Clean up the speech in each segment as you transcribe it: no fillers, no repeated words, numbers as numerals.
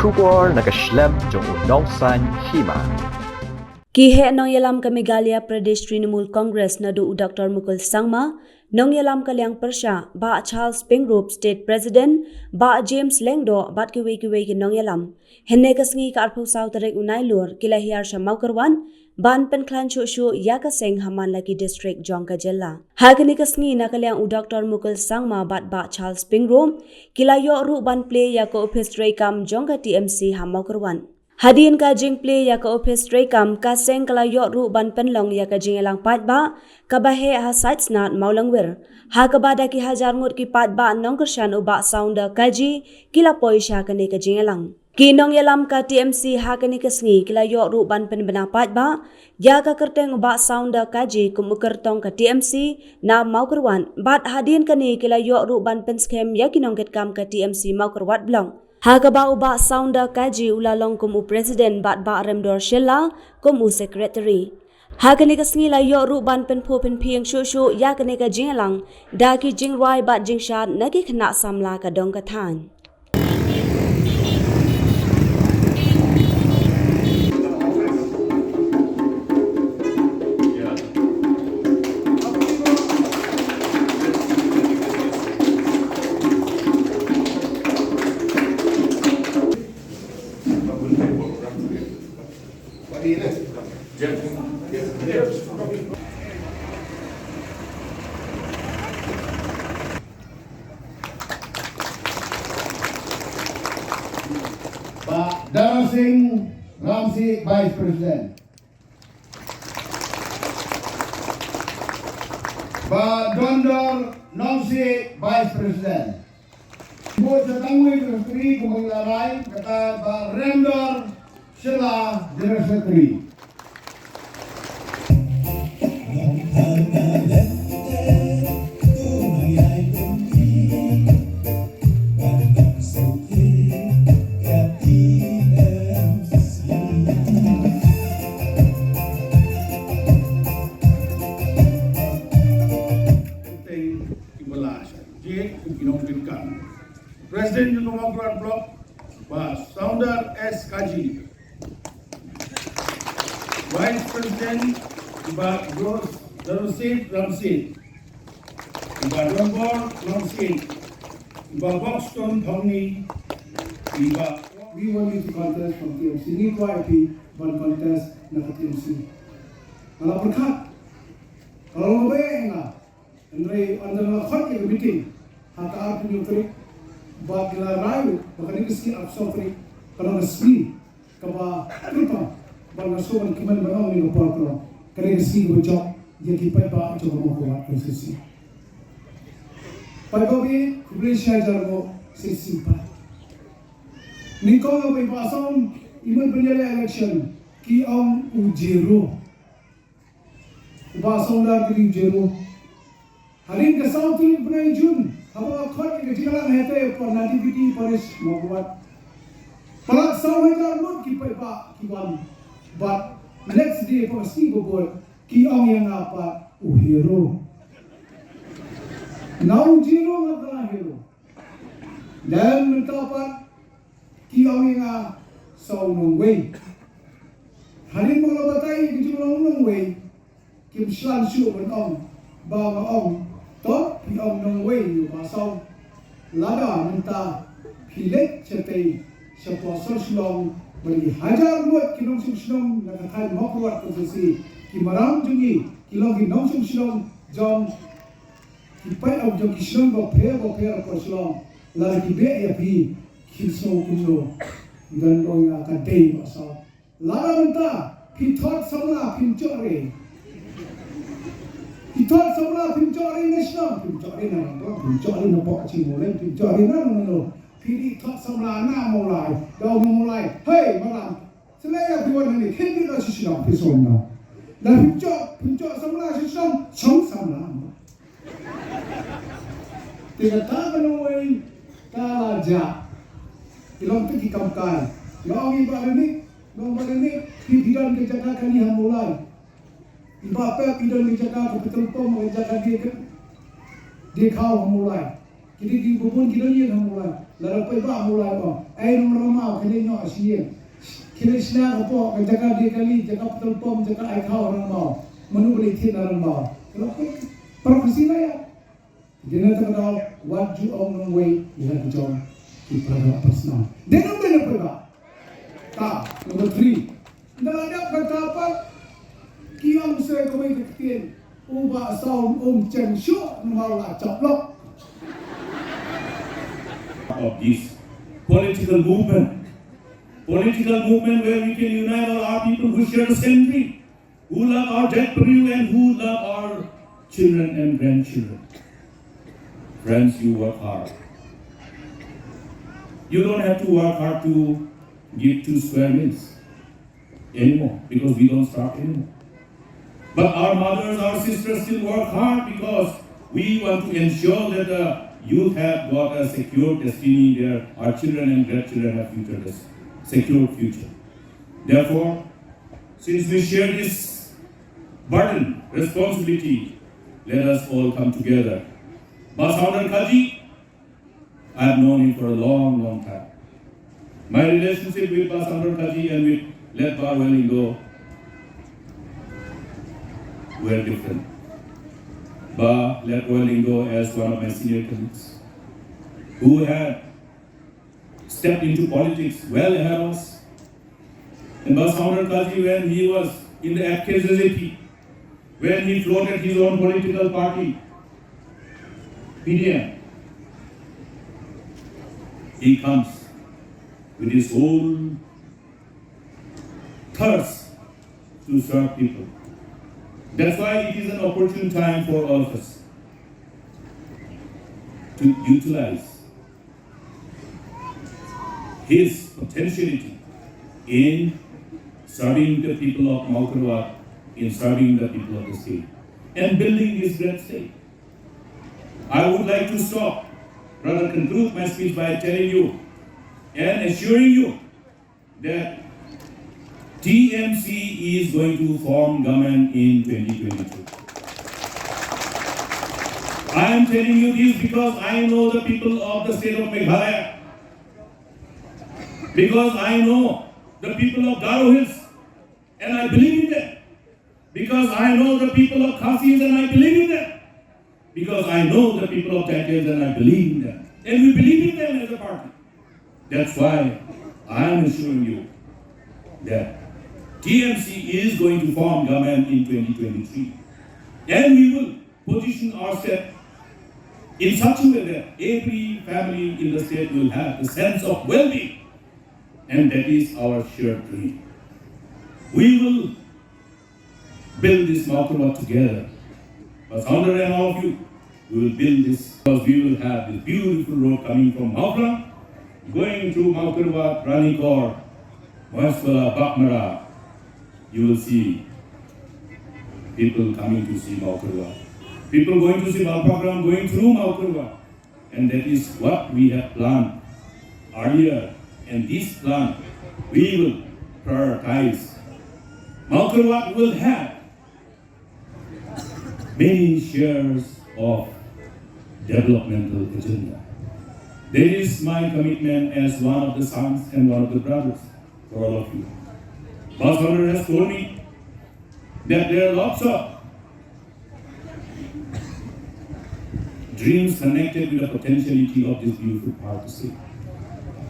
Shubor nakaslem jong unongsan Hima. Kihe nong yalam ka Meghalaya Pradesh Trinamool Congress na do Dr. Mukul Sangma, nong yalam ka Liang Persha, ba Charles Pingrove State President, ba James Lengdo, bat kiwe ki nong yalam. Henne kasngi ka arpo South Tarek Unai Lur, kila hiar sa Mawkyrwat, ban pen klan shu ya ka seng Haman Laki District Jong Kajela. Hagani kasngi na kalyang u Dr. Mukul Sangma bat ba Charles Pingrove, kila yo ru ban play ya ko office kam Jong ka TMC ha Mawkyrwat. Hadin ka jing play ya ka office kam ka seng kala yo ru ban penlong ya ka jing elang pat ba ka bahe ha sites nat maulangwer ha ka bada ki hajar ngut ki pat ba nong kershan u ba sounder Cajee kila poisha ka ne ka jing elang ki nong yalam ka TMC ha ka ni kasngi kila yo ru ban pen bena pat ba ya ka Kyrtong u ba sounder Cajee kum Kyrtong ka TMC na Mawkyrwat bat hadin ka ni kila yo ru ban pen scam ya ki nong ket kam ka TMC Mawkyrwat blong Hagaba uba sounder Cajee ulalong kum u president bat ba remdor shella kum u secretary. Hagani kasngi la yo ru ban pen po pen piang shu ya kane ka jingalang da ki jingrai bat jingshat nagi khna samla ka dong ka than. Pak Dara Singh Ramsey, Vice President. Pak Dondor Nomsi, Vice President. Buat setangui Secretary Kumanglarai, kata Pak Remdor Shela, General Secretary. President of the Mawkyrwat Block, Sounder S. Cajee. Vice President, Darusid Ramsey. Dombor Ramsey. Boxton Thongni. We want you to contest from TMC. Ni YP, one contest na TMC. Kalau berkat, kalau lebih enggak, anda khot ke meeting, hak apa yang trik. Bak la rayu bakal iski absofri kalau resmi kaba trupa bal nasuan kiman banong ni upakro kare iski bocok ye kipai ba coba mo ko prosesi pagobi kublisha jargo sisi pa niko ngawi pasong iman penyele election ki om ujero pasong dar ki ujero harin ka South Philippine June apa khot ke jilang hete por nativity parish Mawkyrwat palak saw hajar mut ki pai ba ki wan but next day por ski bobol ki ong yang apa u hero now zero ngala hero dan mentapat ki ong yang saw nong way harin mo batai ki jilang nong way kim slan shu ban ong ba ma ong to pi om nong way yu ba sau lada minta pilek chete sepo solslong bagi hajar buat kinong solslong na kathai Mawkyrwat prosesi ki maram jungi kilong ki nong solslong jom ki pai of jom kislong go phe solslong la ki be ya pi kilso kulo dan oya ka dei ba sau lada minta pi thot samla pin chore Kita semua pencari nasional, pencari nama, pencari nampak cimoleng, pencari nama, pilih tak semua nama mulai, kau memulai, hey malam, selaya buat ini, hindi dah sisiap pisona, dan pencari semua sisiap, cong semua. Tidak tahu menawai kalaja, ilang tu kita kamkai, yang ini, tidak kejagaan yang mulai. Iba apa tidak dijaga ke betul-betul menjaga dia kau mulai Kita bubun kita ni kan mula. Lalu apa mula apa? Air normal kita ni asyik. Kita senang apa? Jaga dia kali, jaga telpon, jaga air kau orang mau. Menu boleh tiada orang mau. Kalau profesi lain. Dia nak tahu what you own way. Ia macam kita personal. Dia nak apa? Tak. Number 3. Dalam kata apa? Kiam saya kau ini ketian. Ubah sound Cheng Shuk malah caplok. Of this political movement where we can unite all our people who share the same dream, who love our dead people and who love our children and grandchildren. Friends, you work hard. You don't have to work hard to give 2 square meals anymore because we don't starve anymore. But our mothers, our sisters still work hard because we want to ensure that the youth have got a secure destiny there. Our children and grandchildren have secure future. Therefore, since we share this burden, responsibility, let us all come together. Basaudan Cajee, I have known him for a long, long time. My relationship with Basaudan Cajee and with Let Bar Wellingo were different. Ba Let Wellingo as one of my senior colleagues who had stepped into politics well ahead of us. And Basaudan Cajee, when he was in the FKZZP, when he floated his own political party, PDM, he comes with his whole thirst to serve people. That's why it is an opportune time for all of us to utilize his potentiality in serving the people of Mawkyrwat, in serving the people of the state, and building this great state. I would like to stop, rather conclude my speech by telling you and assuring you that TMC is going to form government in 2022. I am telling you this because I know the people of the state of Meghalaya, because I know the people of Garo Hills and I believe in them, because I know the people of Khasis and I believe in them, because I know the people of Cajee and I believe in them, and we believe in them as a party. That's why I am assuring you that TMC is going to form government in 2023, and we will position ourselves in such a way that every family in the state will have a sense of well-being, and that is our shared dream. We will build this Mawkyrwat together. But Founder and all of you, we will build this because we will have this beautiful road coming from Mawkyrwat, going through Mawkyrwat, Ranikor, Moeswala, Bakmara. You will see people coming to see Mawkyrwat. People going to see Malprogram, going through Mawkyrwat. And that is what we have planned earlier. And this plan, we will prioritize. Mawkyrwat will have many shares of developmental agenda. That is my commitment as one of the sons and one of the brothers for all of you. Basaudan has told me that there are lots of dreams connected with the potentiality of this beautiful part of the state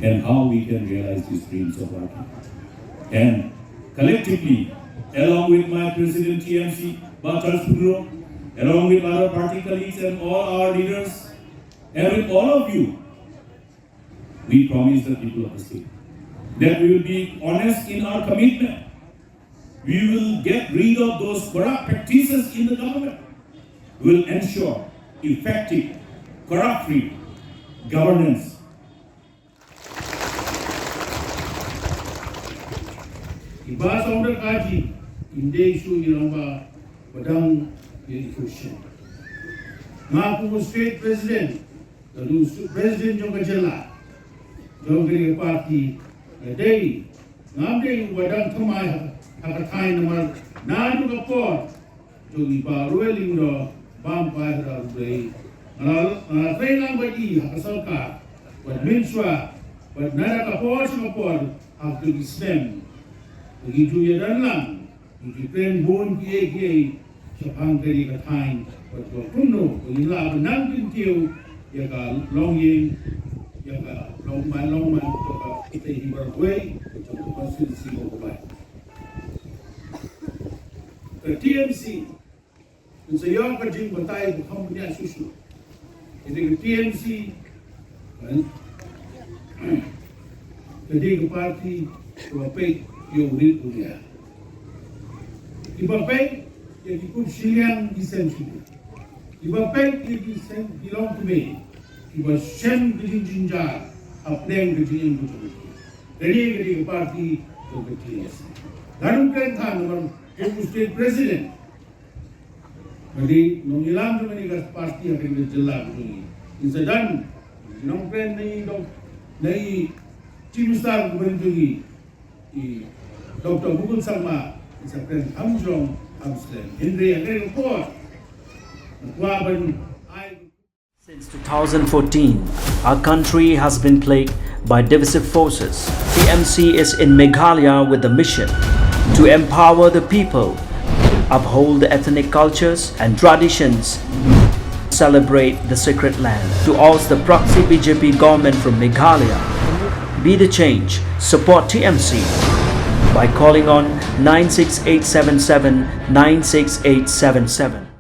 and how we can realize these dreams of our people. And collectively, along with my President TMC, Batar Pudro, along with other party colleagues and all our leaders, and with all of you, we promise the people of the state that we will be honest in our commitment. We will get rid of those corrupt practices in the government. We will ensure effective, corrupt-free governance. Basaudan Cajee, Indesu Ilamba, Padang Yelikushin. Ngaku State President, lalu President Jong Kajela, Jong Kiri Parti, Day, Ngamde Wadang Kamai, Hakatai Namar, Nadu Kapor, Jogi Barueling, Bam Pahra Ray, Train lang bagi hakasal ka, buat mensua, buat nada kapor singapore, hak tu Islam. Begitu ya dan lang, begitu train bon kiai siapang dari katain, buat kuno, beginilah benang pintiu, ya ka longing, ya ka longman, kita hibar way, macam konstitusi mengubah. Ke TMC, saya kerja betai bukan punya susu. Jadi ke TMC, jadi ke parti, kebapai yang urit punya. Kebapai yang ikut silian di sensi. Kebapai yang belong to me. Kebab sem kerja jinjar, apa yang kerja yang betul. Jadi ke parti ke TMC. Lalu kan orang state president. Jadi mengilang tu mereka parti akan berjelas begini. Insedan, nombren nai chief minister berbentuk Dr. Mukul Sangma, Insedan Hamjong Hamslen. Henry akan report. Since 2014, our country has been plagued by divisive forces. TMC is in Meghalaya with the mission to empower the people, uphold the ethnic cultures and traditions, celebrate the sacred land. To oust the proxy BJP government from Meghalaya, be the change, support TMC by calling on 96877 96877.